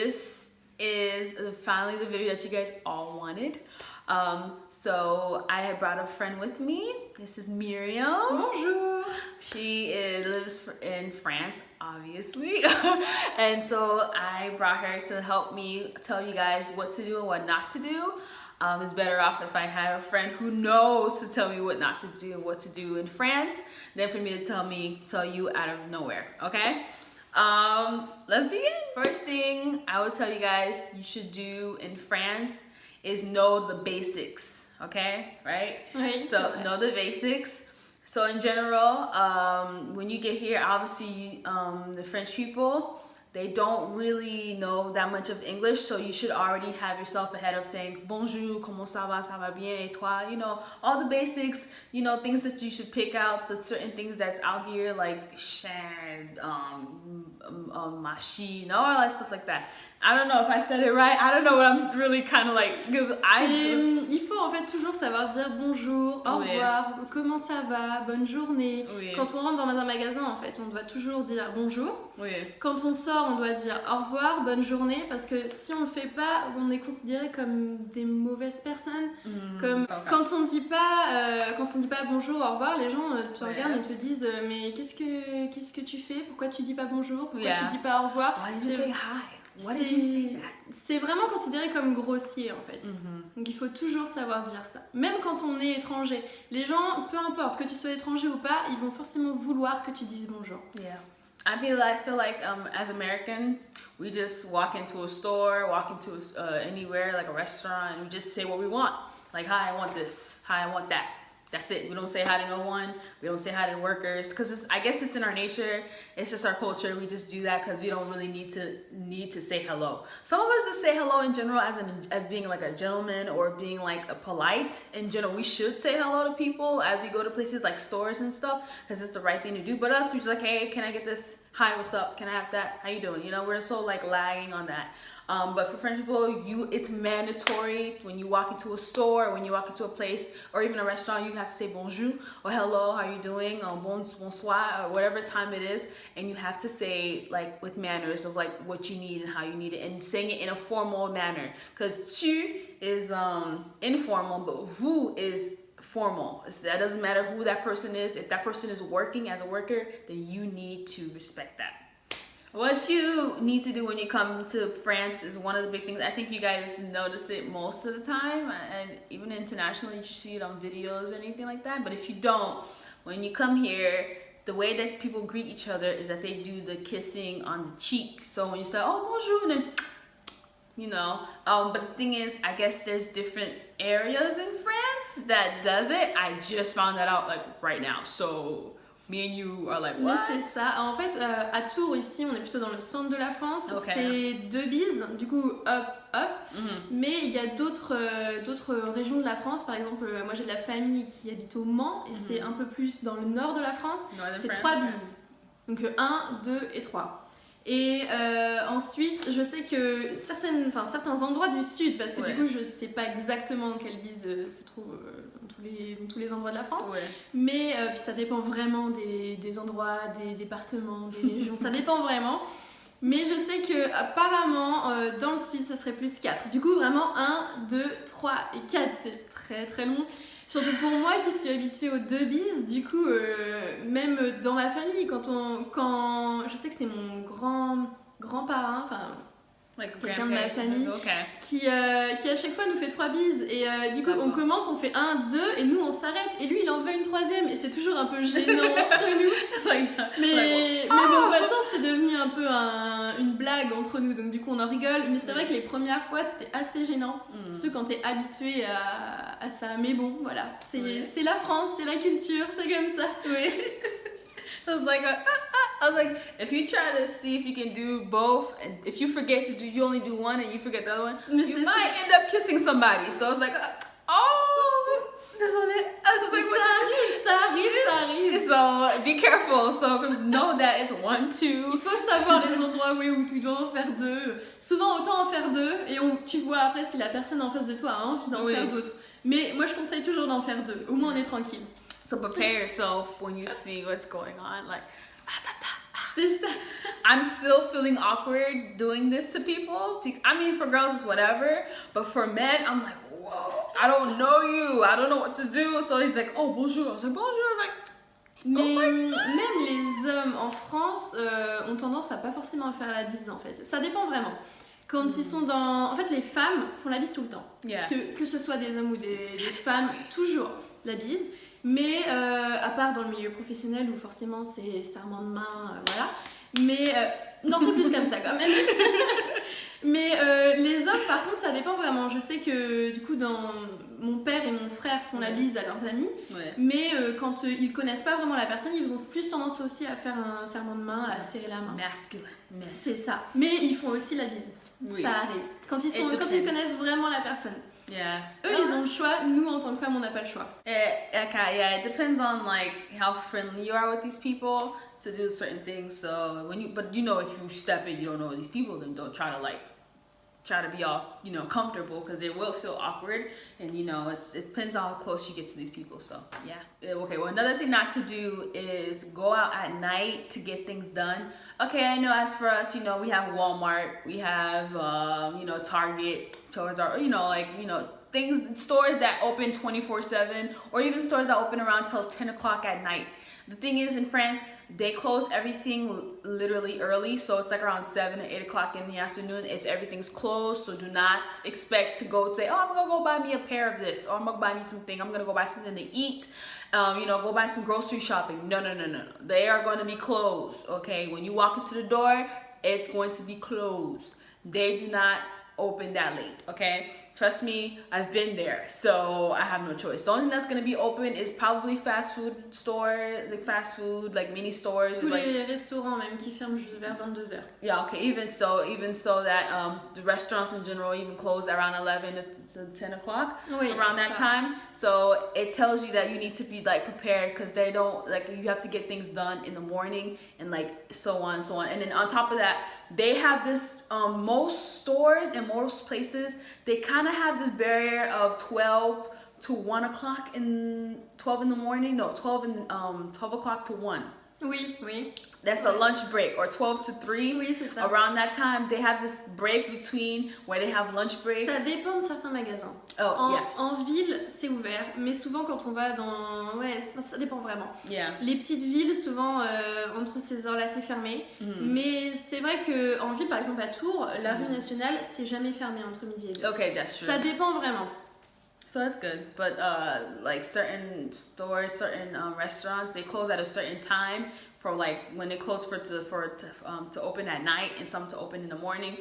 this is finally the video that you guys all wanted. So I have brought a friend with me. This is Miriam. Bonjour. She lives in France, obviously. And so I brought her to help me tell you guys what to do and what not to do. It's better off if I have a friend who knows to tell me what not to do and what to do in France than for me to tell you out of nowhere, okay? Let's begin. First thing I would tell you guys you should do in France is know the basics, okay? Right? Oui, so know the basics. So in general, when you get here, obviously the French people, they don't really know that much of English, so you should already have yourself ahead of saying bonjour, comment ça va bien, et toi, you know, all the basics, you know, things that you should pick out, the certain things that's out here like shad, machine, all that stuff like that. I don't know if I said it right. I don't know what I'm really kind of like, because il faut en fait toujours savoir dire bonjour, au revoir, comment ça va, bonne journée. Oui. Quand on rentre dans un magasin, en fait, on doit toujours dire bonjour. Oui. Quand on sort, on doit dire au revoir, bonne journée, parce que si on le fait pas, on est considéré comme des mauvaises personnes. Comme quand on dit pas bonjour, au revoir, les gens te regardent et te disent mais qu'est-ce que tu fais? Pourquoi tu dis pas bonjour? Pourquoi tu dis pas au revoir? Why did you say hi? Why did you say that? C'est vraiment considéré comme grossier en fait. Donc il faut toujours savoir dire ça. Même quand on est étranger, les gens, peu importe que tu sois étranger ou pas, ils vont forcément vouloir que tu dises bonjour. Yeah. I feel like as American, we just walk into a store, walk into anywhere like a restaurant, and we just say what we want. Like, hi, I want this. Hi, I want that. That's it. We don't say hi to no one. We don't say hi to workers because I guess it's in our nature. It's just our culture. We just do that because we don't really need to say hello. Some of us just say hello in general as being like a gentleman or being like a polite. In general, we should say hello to people as we go to places like stores and stuff because it's the right thing to do. But us, we're just like, hey, can I get this? Hi, what's up? Can I have that? How you doing? You know, we're so like lagging on that. But for French people, it's mandatory when you walk into a store, when you walk into a place, or even a restaurant, you have to say bonjour or hello, how are you doing, bonsoir, or whatever time it is, and you have to say like with manners of like what you need and how you need it, and saying it in a formal manner. Because tu is informal, but vous is formal. That doesn't matter who that person is. If that person is working as a worker, then you need to respect that. What you need to do when you come to France is one of the big things. I think you guys notice it most of the time, and even internationally you see it on videos or anything like that. But if you don't, when you come here, the way that people greet each other is that they do the kissing on the cheek. So when you say, oh, bonjour, and then, you know, but the thing is, I guess there's different areas in France that does it. I just found that out like right now. So me and you are like, what? Mais c'est ça. En fait, à Tours, ici, on est plutôt dans le centre de la France. Okay. C'est 2 bises, du coup, up, up. Mais il y a d'autres régions de la France. Par exemple, moi, j'ai de la famille qui habite au Mans, et c'est un peu plus dans le nord de la France. C'est 3 bises. Donc, 1, 2 et 3. Et ensuite, je sais que certains endroits du sud, parce que du coup, je sais pas exactement quelle bise se trouve dans tous les endroits de la France, mais puis ça dépend vraiment des endroits, des départements, des régions, ça dépend vraiment. Mais je sais que apparemment dans le sud, ce serait plus 4. Du coup, vraiment 1, 2, 3 et 4, c'est très très long. Surtout pour moi qui suis habituée aux 2 bises, du coup, même dans ma famille, quand je sais que c'est mon grand-parrain, enfin quelqu'un de ma famille, qui à chaque fois nous fait 3 bises, et du coup on commence, on fait 1, 2 et nous on s'arrête, et lui il en veut une 3e, et c'est toujours un peu gênant entre nous. Mais bon, maintenant c'est devenu un peu une blague entre nous, donc du coup on en rigole, mais c'est vrai que les premières fois c'était assez gênant, surtout quand t'es habitué à ça. Mais bon, voilà, c'est la France, c'est la culture, c'est comme ça. Oui. I was like, if you try to see if you can do both, and if you forget to do, you only do one and you forget the other one, you might end up kissing somebody. So I was like, oh, désolé. Ça arrive. So be careful. So know that it's 1, 2. Il faut savoir les endroits où tu dois en faire 2. Souvent, autant en faire 2, et tu vois après si la personne en face de toi a envie d'en faire d'autres. Mais moi, je conseille toujours d'en faire 2. Au moins, on est tranquille. So prepare yourself when you see what's going on, like, C'est ça. I'm still feeling awkward doing this to people. I mean, for girls it's whatever, but for men, I'm like, whoa, I don't know you. I don't know what to do. So he's like, oh, bonjour. I was like, bonjour. I was like, mais même les hommes en France ont tendance à pas forcément faire la bise en fait. Ça dépend vraiment. Quand ils sont dans... En fait, les femmes font la bise tout le temps. Yeah. Que ce soit des hommes ou des femmes, toujours la bise. Mais à part dans le milieu professionnel où forcément c'est serment de main, voilà. Mais non, c'est plus comme ça quand même. Mais les hommes, par contre, ça dépend vraiment. Je sais que du coup, mon père et mon frère font la bise à leurs amis. Ouais. Mais quand ils connaissent pas vraiment la personne, ils ont plus tendance aussi à faire un serment de main, à serrer la main. Masculine. C'est ça. Mais ils font aussi la bise. Oui. Ça arrive. Quand ils connaissent vraiment la personne. Yeah. Eux, ils ont le choix. Nous, en tant que femmes, on n'a pas le choix. Okay, yeah, it depends on like how friendly you are with these people to do certain things. So but you know, if you step in, you don't know these people, then don't try to be all, you know, comfortable, because they will feel awkward, and you know, it depends on how close you get to these people. So yeah. Okay, well, another thing not to do is go out at night to get things done. Okay, I know, as for us, you know, we have Walmart, we have you know, Target, towards our, you know, like, you know, stores that open 24/7, or even stores that open around till 10 o'clock at night. The thing is, in France, they close everything literally early, so it's like around 7 or 8 o'clock in the afternoon. Everything's closed, so do not expect to go say, oh, I'm gonna go buy me a pair of this, or I'm gonna buy me something, I'm gonna go buy something to eat, you know, go buy some grocery shopping. No. They are going to be closed, okay? When you walk into the door, it's going to be closed. They do not open that late, okay? Trust me, I've been there, so I have no choice. The only thing that's gonna be open is probably fast food stores, like fast food, like mini stores. Tous les restaurants même qui ferment vers 22h. Yeah, okay, even so that the restaurants in general even close around 11 to 10 o'clock, oui, around that time. So it tells you that you need to be like prepared, because they don't, like, you have to get things done in the morning, and like so on and so on. And then on top of that, they have this, most stores and most places, they kind of have this barrier of 12 to 1 o'clock in 12 in the morning. No, 12 o'clock to 1. Oui. That's a lunch break, or 12 to 3. Oui, c'est ça. Around that time, they have this break between where they have lunch break. Ça dépend de certains magasins. En ville, c'est ouvert, mais souvent quand on va dans... Ouais, ça dépend vraiment. Yeah. Les petites villes, souvent, entre ces heures-là, c'est fermé. Mais c'est vrai qu'en ville, par exemple à Tours, la rue nationale, c'est jamais fermé entre midi et 2. Okay, that's true. Ça dépend vraiment. So that's good, but like certain stores, certain restaurants, they close at a certain time for like when they close to open at night, and some to open in the morning.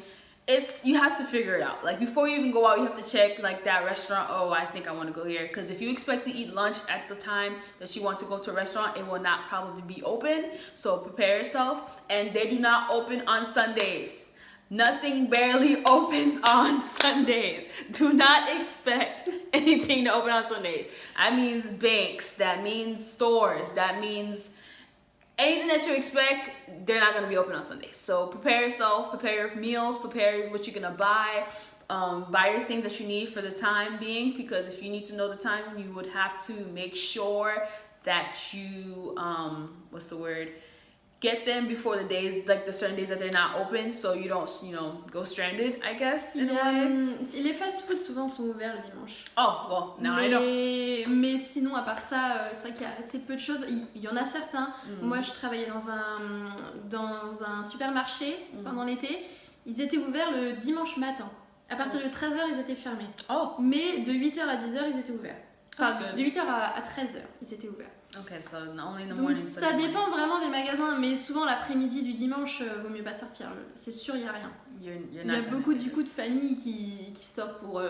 You have to figure it out. Like before you even go out, you have to check like that restaurant. Oh, I think I want to go here, because if you expect to eat lunch at the time that you want to go to a restaurant, it will not probably be open. So prepare yourself, and they do not open on Sundays. Nothing barely opens on Sundays. Do not expect anything to open on Sundays. That means banks, that means stores, that means anything that you expect, they're not going to be open on Sundays. So prepare yourself, prepare your meals, prepare what you're going to buy. Buy your things that you need for the time being, because if you need to know the time, you would have to make sure that you, get them before the days, like the certain days that they're not open, so you don't, you know, go stranded, I guess, in a way. Les fast-food souvent sont ouverts le dimanche. Oh, well, now I know. Mais sinon, à part ça, c'est vrai qu'il y a assez peu de choses. Il y en a certains. Moi, je travaillais dans un supermarché pendant l'été. Ils étaient ouverts le dimanche matin. À partir de 13h, ils étaient fermés. Oh. Mais de 8h à 10h, ils étaient ouverts. Enfin, de 8h à 13h, ils étaient ouverts. Okay, so only in the Donc morning, ça dépend vraiment des magasins, mais souvent l'après-midi du dimanche, vaut mieux pas sortir. C'est sûr, il n'y a rien. Il y a beaucoup du coup de familles qui sortent pour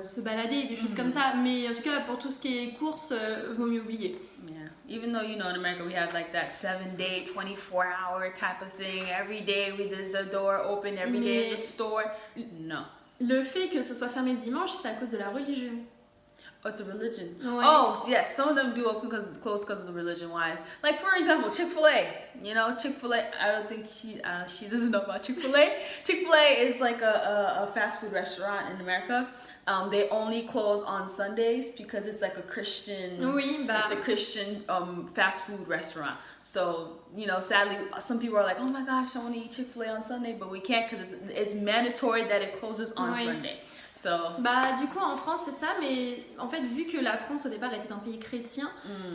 se balader, des choses comme ça, mais en tout cas pour tout ce qui est courses, vaut mieux oublier. Yeah, even though, you know, in America we have like that 7-day, 24-hour type of thing. Every day there's a door open, every day there's a store. No. Le fait que ce soit fermé le dimanche, c'est à cause de la religion. Oh, it's a religion. Ouais. Oh, yes. Some of them do open close because of the religion wise. Like for example, Chick-fil-A. You know, Chick-fil-A. I don't think she doesn't know about Chick-fil-A. Chick-fil-A is like a fast food restaurant in America. They only close on Sundays because it's like a Christian. Oui, bah. It's a Christian fast food restaurant. So, you know, sadly, some people are like, oh my gosh, I want to eat Chick-fil-A on Sunday, but we can't because it's mandatory that it closes on Oui. Sunday. So. Bah, du coup, en France, c'est ça, mais en fait, vu que la France au départ était un pays chrétien,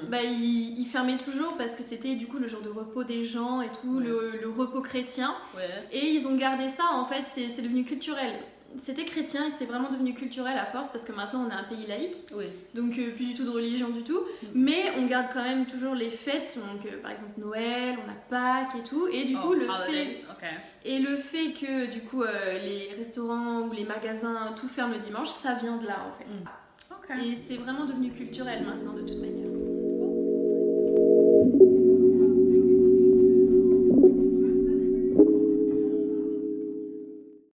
bah, ils fermaient toujours parce que c'était du coup le jour de repos des gens et tout, le repos chrétien. Et ils ont gardé ça, en fait, c'est devenu culturel. C'était chrétien et c'est vraiment devenu culturel à force parce que maintenant on est un pays laïque, donc plus du tout de religion du tout, mais on garde quand même toujours les fêtes, donc par exemple Noël, on a Pâques et tout, et du coup le fait que du coup les restaurants ou les magasins tout ferment le dimanche, ça vient de là en fait. Et c'est vraiment devenu culturel maintenant de toute manière.